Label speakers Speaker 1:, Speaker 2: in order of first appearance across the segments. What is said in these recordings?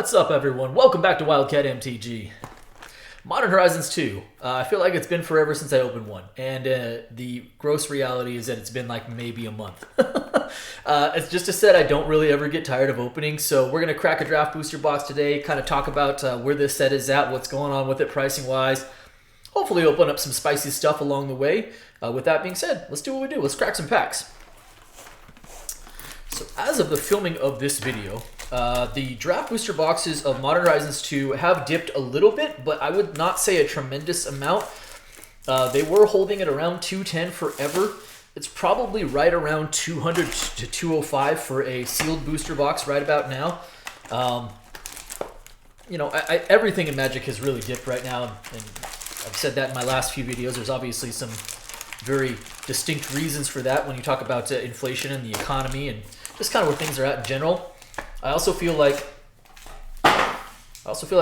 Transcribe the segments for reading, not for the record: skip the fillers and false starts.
Speaker 1: What's up, everyone? Welcome back to Wildcat MTG. Modern Horizons 2. I feel like it's been forever since I opened one, and the gross reality is that it's been like maybe a month. It's just a set I don't really ever get tired of opening, so we're going to crack a draft booster box today, kind of talk about where this set is at, what's going on with it pricing-wise. Hopefully open up some spicy stuff along the way. With that being said, let's do what we do. Let's crack some packs. So as of the filming of this video, the draft booster boxes of Modern Horizons 2 have dipped a little bit, but I would not say a tremendous amount. They were holding at around 210 forever. It's probably right around 200 to 205 for a sealed booster box right about now. Everything in Magic has really dipped right now, and I've said that in my last few videos. There's obviously some very distinct reasons for that when you talk about inflation and the economy and just kind of where things are at in general. I also feel like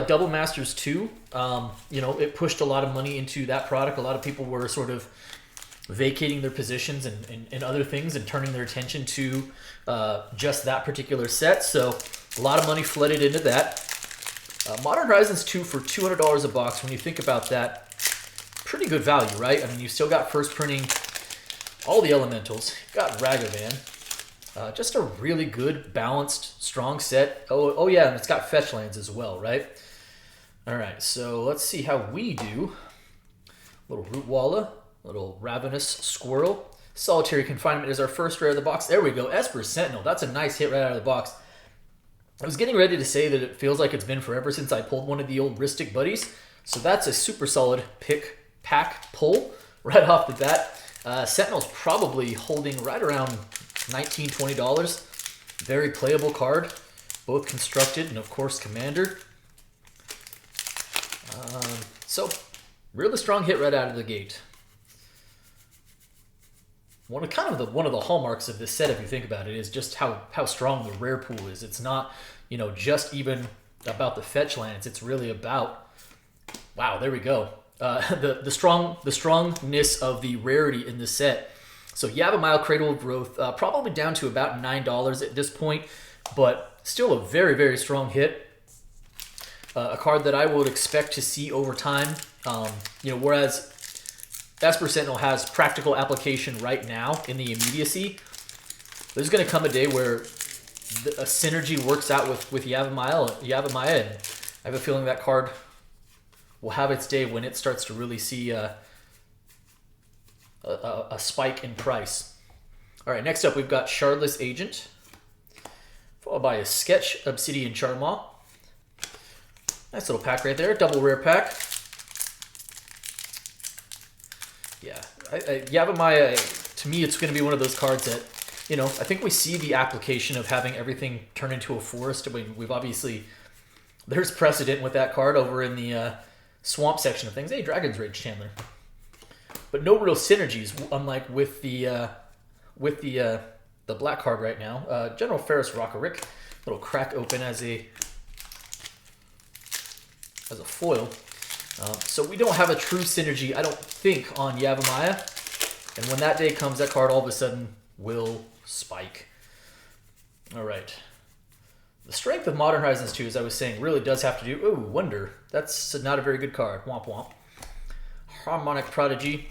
Speaker 1: Double Masters 2, it pushed a lot of money into that product. A lot of people were sort of vacating their positions and other things and turning their attention to just that particular set. So a lot of money flooded into that. Modern Horizons 2 for $200 a box, when you think about that, pretty good value, right? I mean, you still got first printing, all the elementals. You've got Ragavan. Just a really good, balanced, strong set. Oh yeah, and it's got fetch lands as well, right? All right, so let's see how we do. Little Root Walla, little Ravenous Squirrel. Solitary Confinement is our first rare of the box. There we go, Esper Sentinel. That's a nice hit right out of the box. I was getting ready to say that it feels like it's been forever since I pulled one of the old Ristic buddies. So that's a super solid pack pull right off the bat. Sentinel's probably holding right around $19, $20. Very playable card, both constructed and of course commander. So really strong hit right out of the gate. One of the hallmarks of this set, if you think about it, is just how strong the rare pool is. It's not, just even about the fetch lands. It's really about, wow, there we go. The strongness of the rarity in the set. So Yavimaya Cradle of Growth, probably down to about $9 at this point, but still a very, very strong hit. A card that I would expect to see over time. Whereas Esper Sentinel has practical application right now in the immediacy, there's going to come a day where a synergy works out with Yavimaya, and I have a feeling that card will have its day when it starts to really see a spike in price. All right, next up we've got Shardless Agent, followed by a Sketch Obsidian Charmaw. Nice little pack right there, double rare pack. Yeah, Yavimaya, to me, it's going to be one of those cards that, I think we see the application of having everything turn into a forest. I mean, there's precedent with that card over in the swamp section of things. Hey, Dragon's Rage Chandler. But no real synergies, unlike with the black card right now. General Ferris Rockerick, little crack open as a foil. So we don't have a true synergy, I don't think, on Yavimaya. And when that day comes, that card all of a sudden will spike. All right. The strength of Modern Horizons 2, as I was saying, really does have to do... Ooh, Wonder. That's not a very good card. Womp womp. Harmonic Prodigy,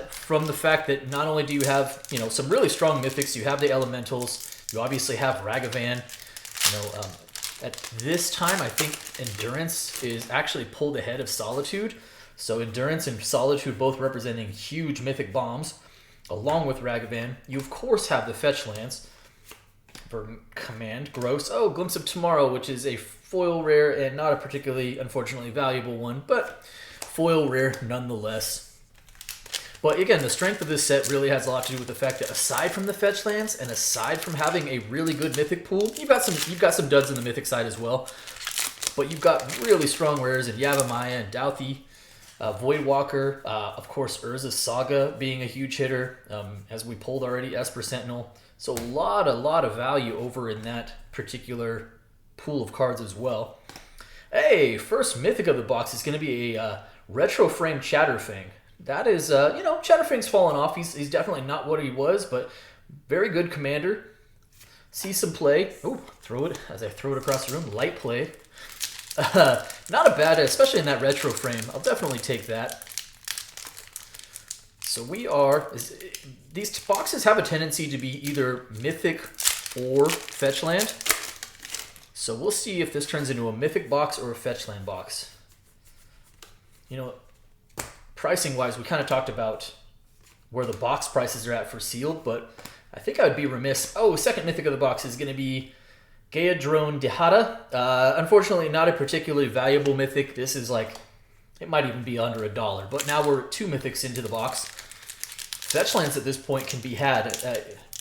Speaker 1: from the fact that not only do you have, some really strong mythics, you have the elementals, you obviously have Ragavan. At this time, I think Endurance is actually pulled ahead of Solitude. So Endurance and Solitude both representing huge mythic bombs, along with Ragavan. You, of course, have the fetch lands for command. Gross. Oh, Glimpse of Tomorrow, which is a foil rare and not a particularly, unfortunately, valuable one, but foil rare nonetheless. But again, the strength of this set really has a lot to do with the fact that aside from the fetch lands and aside from having a really good mythic pool, you've got some duds in the mythic side as well. But you've got really strong rares in Yavimaya and Douthie, Voidwalker, of course Urza's Saga being a huge hitter, as we pulled already, Esper Sentinel. So a lot of value over in that particular pool of cards as well. Hey, first mythic of the box is going to be a Retro Frame Chatterfang. That is, Chatterfang's fallen off. He's definitely not what he was, but very good commander. See some play. Oh, throw it as I throw it across the room. Light play. Not a bad, especially in that retro frame. I'll definitely take that. So these boxes have a tendency to be either mythic or fetch land. So we'll see if this turns into a mythic box or a fetch land box. You know, pricing wise, we kind of talked about where the box prices are at for sealed, but I think I would be remiss. Oh, second mythic of the box is going to be Gaia Drone Dihada. Unfortunately, not a particularly valuable mythic. This is like, it might even be under $1, but now we're 2 mythics into the box. Fetch lands at this point can be had.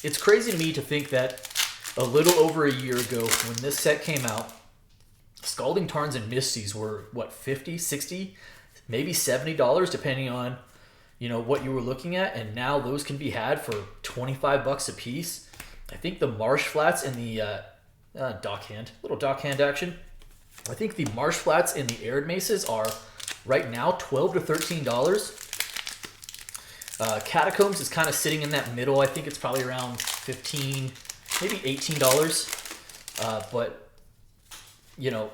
Speaker 1: It's crazy to me to think that a little over a year ago when this set came out, Scalding Tarns and Misties were, what, 50, 60, maybe $70, depending on, you know, what you were looking at, and now those can be had for 25 bucks a piece. I think the Marsh Flats and the little dockhand action. I think the Marsh Flats and the Arid Maces are right now $12 to $13. Catacombs is kind of sitting in that middle. I think it's probably around $15, maybe $18. But you know,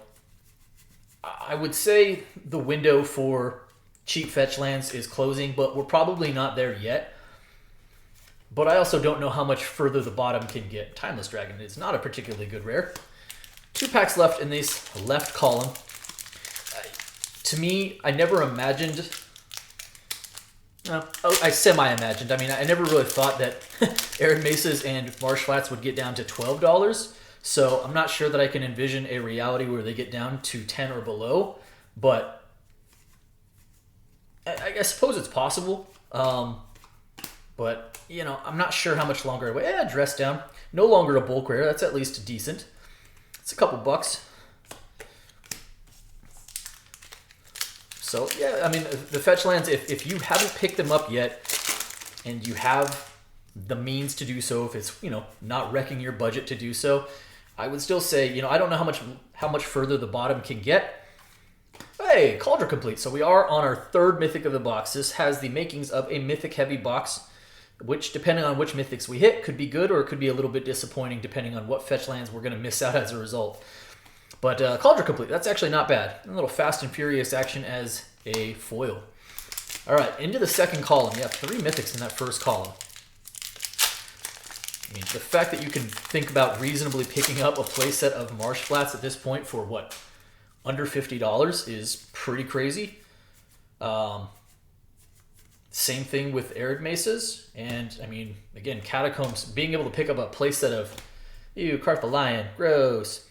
Speaker 1: I would say the window for cheap fetch lands is closing, but we're probably not there yet. But I also don't know how much further the bottom can get. Timeless Dragon is not a particularly good rare. 2 packs left in this left column. To me, I never imagined... I semi-imagined. I mean, I never really thought that Arid Mesas and Marsh Flats would get down to $12. So I'm not sure that I can envision a reality where they get down to 10 or below. But I suppose it's possible. But, you know, I'm not sure how much longer I wait. Dress down. No longer a bulk rare. That's at least decent. It's a couple bucks. So, yeah, I mean, the fetch lands, if you haven't picked them up yet and you have the means to do so, if it's, you know, not wrecking your budget to do so, I would still say, you know, I don't know how much further the bottom can get. Hey, Cauldron complete. So we are on our 3rd mythic of the box. This has the makings of a mythic heavy box, which, depending on which mythics we hit, could be good or it could be a little bit disappointing depending on what fetch lands we're going to miss out as a result. But Cauldron complete, that's actually not bad. A little Fast and Furious action as a foil. All right, into the second column. You have 3 mythics in that first column. I mean, the fact that you can think about reasonably picking up a playset of Marsh Flats at this point for, what, under $50 is pretty crazy. Same thing with Arid Mesas. And, I mean, again, Catacombs, being able to pick up a playset of... Ew, Carp the Lion, gross.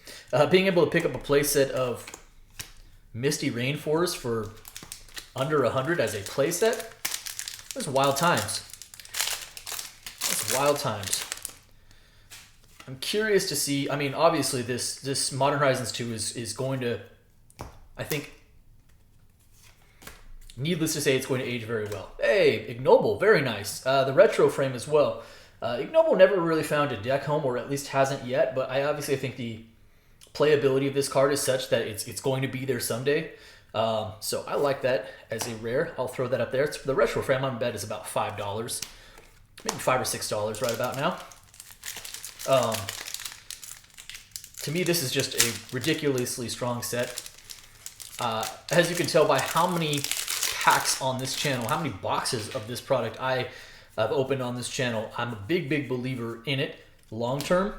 Speaker 1: Being able to pick up a playset of Misty Rainforest for under 100 as a playset, that's wild times. That's wild times. I'm curious to see, I mean, obviously this Modern Horizons 2 is going to, I think, needless to say, it's going to age very well. Hey, Ignoble, very nice. The retro frame as well. Ignoble never really found a deck home, or at least hasn't yet, but I think the playability of this card is such that it's going to be there someday. So I like that as a rare. I'll throw that up there. The retro frame on bet is about $5, maybe $5 or $6 right about now. To me, this is just a ridiculously strong set. As you can tell by how many packs on this channel, how many boxes of this product I've opened on this channel, I'm a big believer in it long term.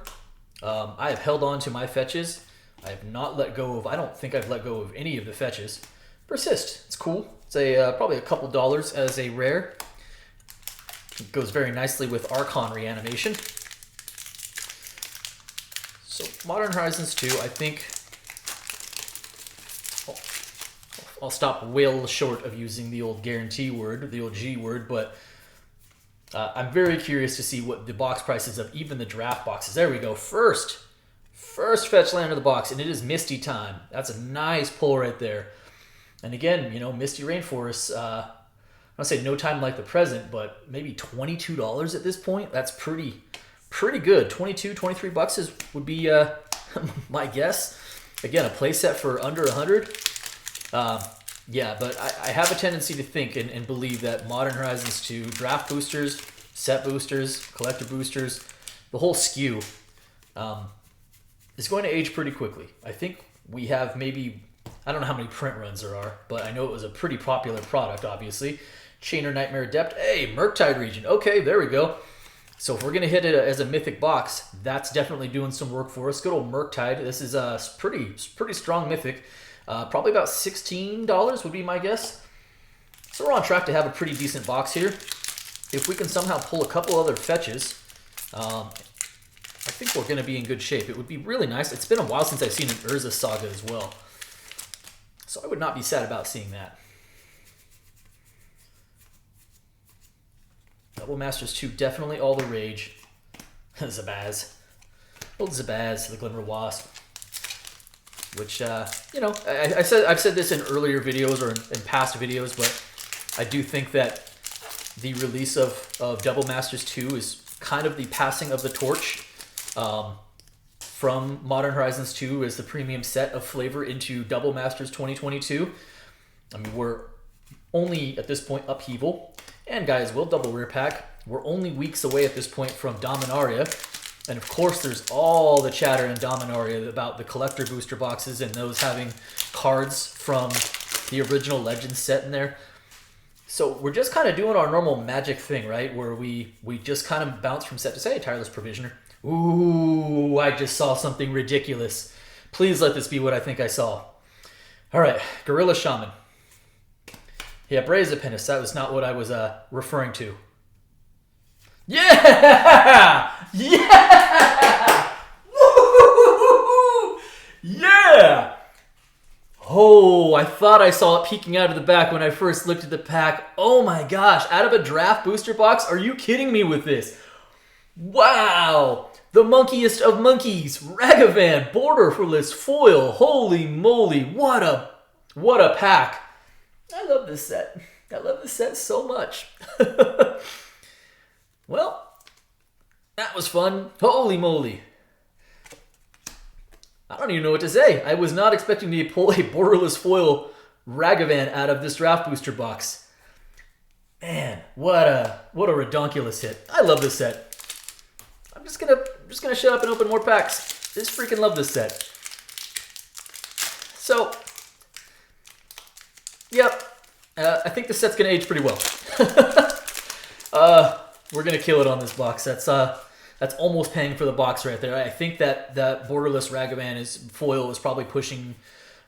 Speaker 1: I have held on to my fetches. I have not let go of, I don't think I've let go of any of the fetches. Persist, it's cool. It's a probably a couple dollars as a rare. It goes very nicely with Archon Reanimation. So Modern Horizons 2, I think, I'll stop well short of using the old guarantee word, the old G word, but I'm very curious to see what the box prices of even the draft boxes. There we go. First fetch land of the box, and it is Misty time. That's a nice pull right there. And again, you know, Misty Rainforest, I don't say no time like the present, but maybe $22 at this point. That's pretty good. 22, 23 bucks would be my guess. Again, a playset for under 100. Yeah, but I have a tendency to think and believe that Modern Horizons 2 draft boosters, set boosters, collector boosters, the whole skew is going to age pretty quickly. I think we have maybe I don't know how many print runs there are, but I know it was a pretty popular product, obviously. Chainer Nightmare Adept. Hey, Murktide region. Okay, there we go. So if we're going to hit it as a mythic box, that's definitely doing some work for us. Good old Murktide. This is a pretty strong mythic. Probably about $16 would be my guess. So we're on track to have a pretty decent box here. If we can somehow pull a couple other fetches, I think we're going to be in good shape. It would be really nice. It's been a while since I've seen an Urza Saga as well. So I would not be sad about seeing that. Double Masters 2, definitely all the rage. Zabaz. Old Zabaz, the Glimmer Wasp. Which, you know, I've said this in earlier videos or in past videos, but I do think that the release of Double Masters 2 is kind of the passing of the torch from Modern Horizons 2 as the premium set of flavor into Double Masters 2022. I mean, we're only, at this point, Upheaval. And guys, we'll double rare pack. We're only weeks away at this point from Dominaria. And of course, there's all the chatter in Dominaria about the collector booster boxes and those having cards from the original Legends set in there. So we're just kind of doing our normal Magic thing, right? Where we just kind of bounce from set to set. Hey, Tireless Provisioner. Ooh, I just saw something ridiculous. Please let this be what I think I saw. All right, Gorilla Shaman. Yeah, Brazipennis, that was not what I was referring to. Yeah! Yeah! Woo! Yeah! Oh, I thought I saw it peeking out of the back when I first looked at the pack. Oh my gosh, out of a draft booster box? Are you kidding me with this? Wow! The monkiest of monkeys, Ragavan, borderless foil. Holy moly, what a pack. I love this set. I love this set so much. Well, that was fun. Holy moly. I don't even know what to say. I was not expecting to pull a borderless foil Ragavan out of this draft booster box. Man, what a redonkulous hit. I love this set. I'm just gonna shut up and open more packs. Just freaking love this set. So, yep, I think the set's gonna age pretty well. We're gonna kill it on this box. That's almost paying for the box right there. I think that borderless Ragavan foil is probably pushing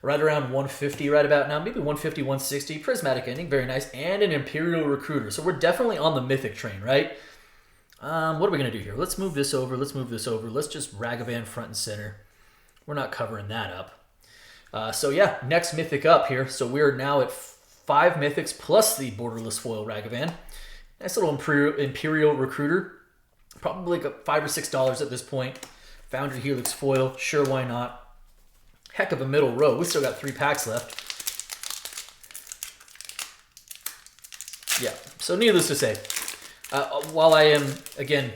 Speaker 1: right around 150 right about now, maybe 150, 160. Prismatic ending, very nice, and an Imperial Recruiter. So we're definitely on the mythic train, right? What are we gonna do here? Let's move this over. Let's move this over. Let's just Ragavan front and center. We're not covering that up. So yeah, next mythic up here. So we're now at 5 mythics plus the borderless foil Ragavan. Nice little Imperial Recruiter. Probably like $5 or $6 at this point. Foundry Helix foil. Sure, why not? Heck of a middle row. We still got 3 packs left. Yeah, so needless to say, while I am, again,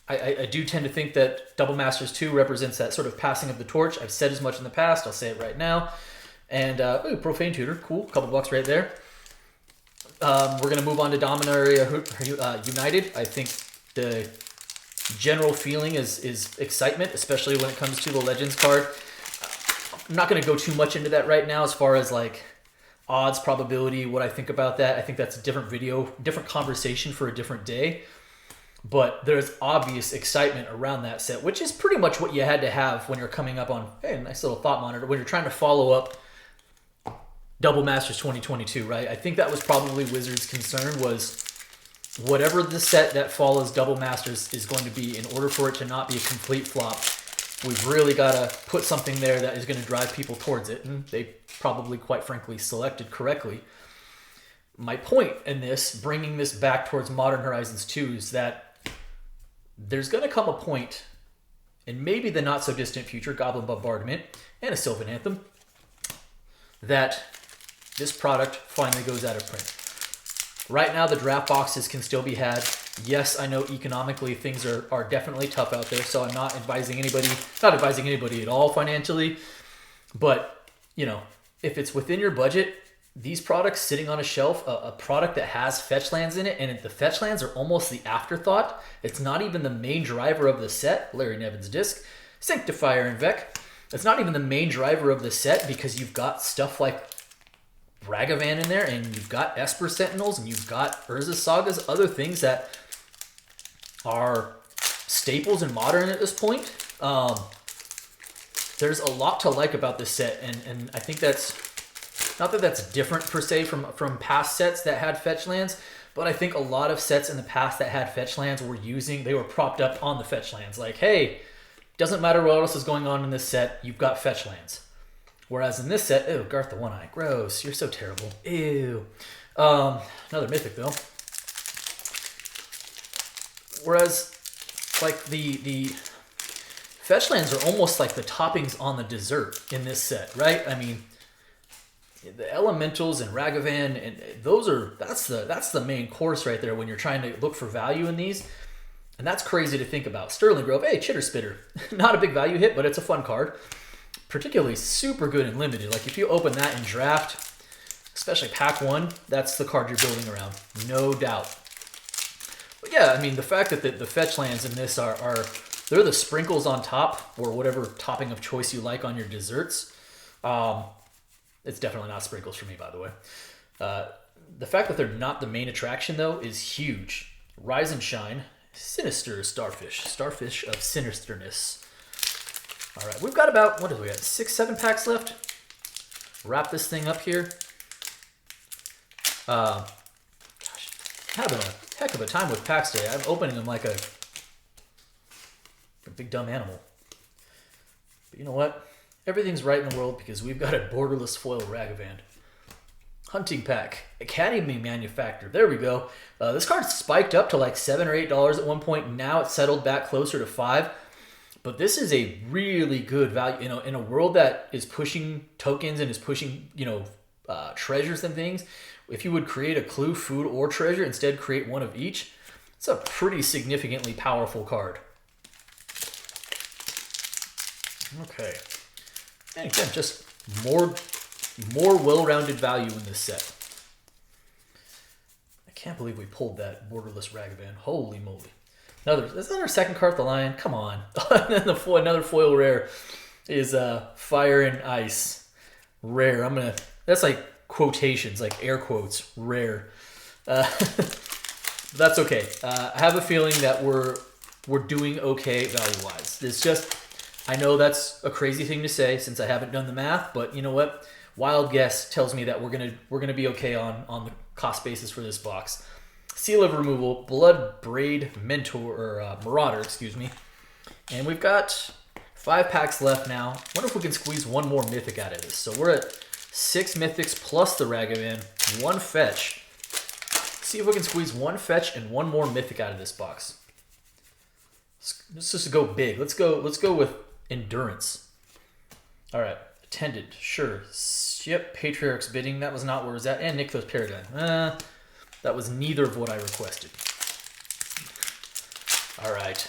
Speaker 1: I do tend to think that Double Masters 2 represents that sort of passing of the torch. I've said as much in the past. I'll say it right now. And, ooh, Profane Tutor. Cool. Couple bucks right there. We're going to move on to Dominaria United. I think the general feeling is excitement, especially when it comes to the Legends card. I'm not going to go too much into that right now as far as like odds, probability, what I think about that. I think that's a different video, different conversation for a different day. But there's obvious excitement around that set, which is pretty much what you had to have when you're coming up on, hey, nice little thought monitor, when you're trying to follow up Double Masters 2022, right? I think that was probably Wizards' concern, was whatever the set that follows Double Masters is going to be, in order for it to not be a complete flop, we've really got to put something there that is going to drive people towards it. And they probably, quite frankly, selected correctly. My point in this, bringing this back towards Modern Horizons 2, is that there's going to come a point, in maybe the not-so-distant future, Goblin Bombardment, and a Sylvan Anthem, that this product finally goes out of print. Right now, the draft boxes can still be had. Yes, I know economically things are definitely tough out there, so I'm not advising anybody at all financially. But, you know, if it's within your budget, these products sitting on a shelf, a product that has fetch lands in it, and the fetch lands are almost the afterthought. It's not even the main driver of the set. Larry Nevin's disc, Sanctifier and Vec. It's not even the main driver of the set because you've got stuff like Ragavan in there, and you've got Esper Sentinels, and you've got Urza Sagas, other things that are staples in Modern at this point. There's a lot to like about this set, and I think that's, not that that's different per se from past sets that had fetch lands, but I think a lot of sets in the past that had fetch lands they were propped up on the fetch lands. Like, hey, doesn't matter what else is going on in this set, you've got fetch lands. Whereas in this set, ew, Garth the One-Eye, gross, you're so terrible, ew. Another mythic though. Whereas, like the fetch lands are almost like the toppings on the dessert in this set, right? I mean, the elementals and Ragavan, and that's the main course right there when you're trying to look for value in these. And that's crazy to think about. Sterling Grove, hey, Chitter Spitter. Not a big value hit, but it's a fun card. Particularly super good and limited. Like if you open that in draft, especially pack 1, that's the card you're building around, no doubt. But yeah, I mean, the fact that the fetch lands in this they're the sprinkles on top, or whatever topping of choice you like on your desserts. It's definitely not sprinkles for me, by the way. The fact that they're not the main attraction, though, is huge. Rise and Shine, Sinister Starfish, Starfish of Sinisterness. All right, we've got about, what do we got, 6-7 packs left? Wrap this thing up here. Gosh, having a heck of a time with packs today. I'm opening them like a big dumb animal. But you know what? Everything's right in the world because we've got a borderless foil Ragavan. Hunting pack, Academy Manufacturer. There we go. This card spiked up to like $7 or $8 at one point. Now it's settled back closer to $5. But this is a really good value. You know, in a world that is pushing tokens and is pushing, treasures and things. If you would create a clue, food, or treasure, instead create one of each, it's a pretty significantly powerful card. Okay. And again, just more well-rounded value in this set. I can't believe we pulled that borderless Ragavan. Holy moly. That's another second Karth the Lion. Come on. And then another foil rare is Fire and Ice. Rare. That's like quotations, like air quotes, rare. That's okay. I have a feeling that we're doing okay value-wise. It's just, I know that's a crazy thing to say since I haven't done the math, but you know what? Wild guess tells me that we're gonna be okay on the cost basis for this box. Seal of Removal, Blood Braid Marauder, excuse me. And we've got 5 packs left now. Wonder if we can squeeze one more mythic out of this. So we're at 6 mythics plus the Ragavan, 1 fetch. See if we can squeeze 1 fetch and 1 more mythic out of this box. Let's just go big. Let's go with Endurance. All right, Attendant, sure. Yep, Patriarch's Bidding. That was not where it was at. And Nykthos Paradigm. That was neither of what I requested. All right.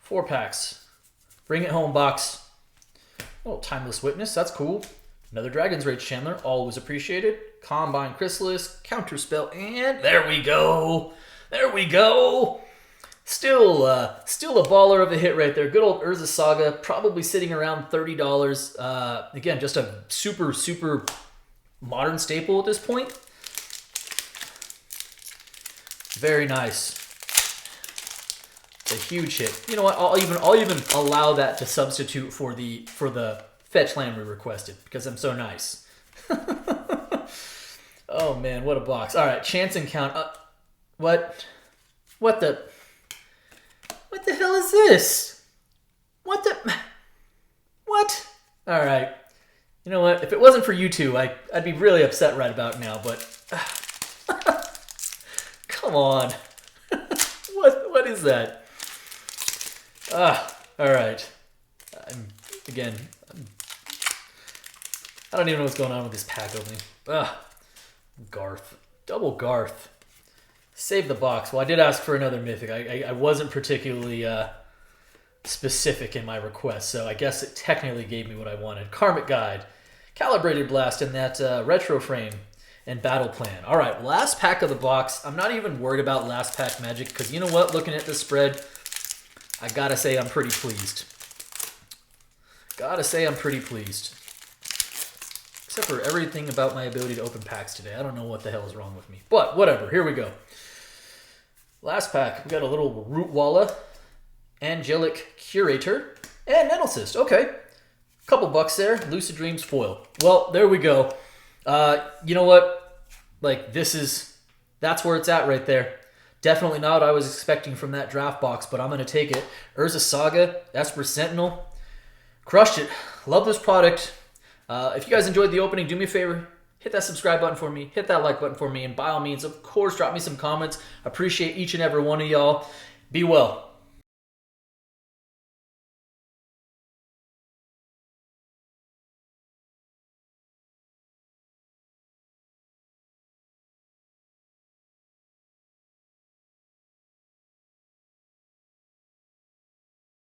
Speaker 1: 4 packs. Bring it home, box. Oh, Timeless Witness. That's cool. Another Dragon's Rage Chandler. Always appreciated. Combine Chrysalis. Counterspell. And there we go. There we go. Still a baller of a hit right there. Good old Urza Saga. Probably sitting around $30. Again, just a super, super modern staple at this point. Very nice. A huge hit. You know what? I'll even allow that to substitute for the fetch land we requested because I'm so nice. Oh man, what a box! All right, Chance Encounter. What the hell is this? What? All right. You know what? If it wasn't for you two, I'd be really upset right about now. But come on, what is that? All right. I don't even know what's going on with this pack opening. Garth, double Garth. Save the box. Well, I did ask for another mythic. I wasn't particularly specific in my request, so I guess it technically gave me what I wanted. Karmic Guide, Calibrated Blast, and that retro frame and Battle Plan. All right, last pack of the box. I'm not even worried about last pack magic because you know what? Looking at this spread, I gotta say I'm pretty pleased. Gotta say I'm pretty pleased. Except for everything about my ability to open packs today. I don't know what the hell is wrong with me. But whatever, here we go. Last pack, we got a little Rootwalla, Angelic Curator, and Nettlecyst. Okay, couple bucks there. Lucid Dreams foil. Well, there we go. You know what? Like, that's where it's at right there. Definitely not what I was expecting from that draft box, but I'm going to take it. Urza Saga, Esper Sentinel. Crushed it. Love this product. If you guys enjoyed the opening, do me a favor. Hit that subscribe button for me. Hit that like button for me. And by all means, of course, drop me some comments. Appreciate each and every one of y'all. Be well.